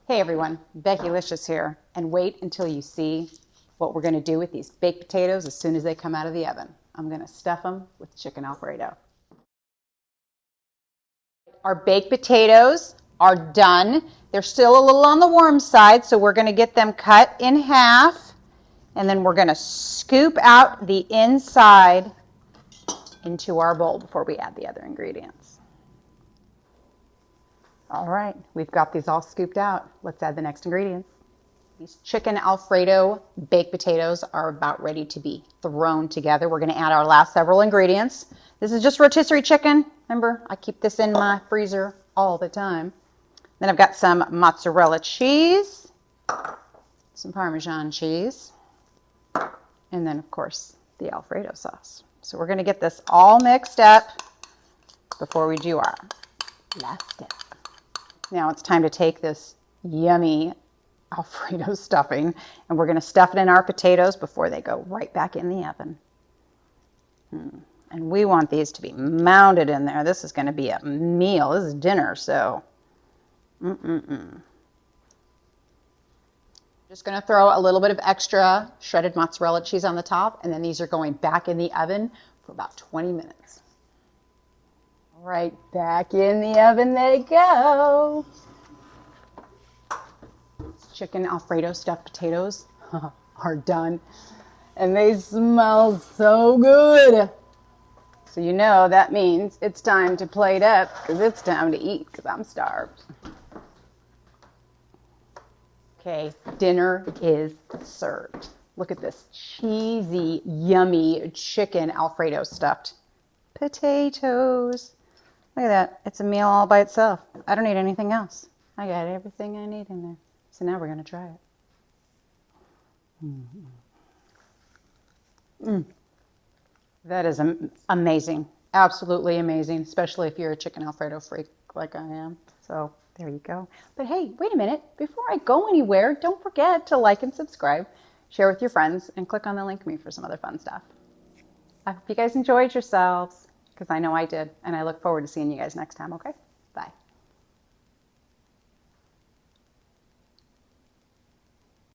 Hey everyone, Becki-licious here, and wait until you see what we're going to do with these baked potatoes as soon as they come out of the oven. I'm going to stuff them with chicken Alfredo. Our baked potatoes are done. They're still a little on the warm side, so we're going to get them cut in half, and then we're going to scoop out the inside into our bowl before we add the other ingredients. All right, we've got these all scooped out. Let's add the next ingredients. These chicken Alfredo baked potatoes are about ready to be thrown together. We're going to add our last several ingredients. This is just rotisserie chicken. Remember, I keep this in my freezer all the time. Then I've got some mozzarella cheese, some parmesan cheese, and then, of course, the Alfredo sauce. So we're going to get this all mixed up before we do our last step. Now it's time to take this yummy Alfredo stuffing and we're going to stuff it in our potatoes before they go right back in the oven. And we want these to be mounded in there. This is going to be a meal. This is dinner, so Just going to throw a little bit of extra shredded mozzarella cheese on the top, and then these are going back in the oven for about 20 minutes. All right, back in the oven they go. Chicken Alfredo stuffed potatoes are done, and they smell so good. So you know that means it's time to plate up, because it's time to eat, because I'm starved. Okay, dinner is served. Look at this cheesy, yummy chicken Alfredo stuffed potatoes. Look at that. It's a meal all by itself. I don't need anything else. I got everything I need in there. So now we're going to try it. That is amazing. Absolutely amazing, especially if you're a chicken Alfredo freak like I am. So there you go. But hey, wait a minute. Before I go anywhere, don't forget to like and subscribe, share with your friends, and click on the link me for some other fun stuff. I hope you guys enjoyed yourselves, because I know I did, and I look forward to seeing you guys next time, okay?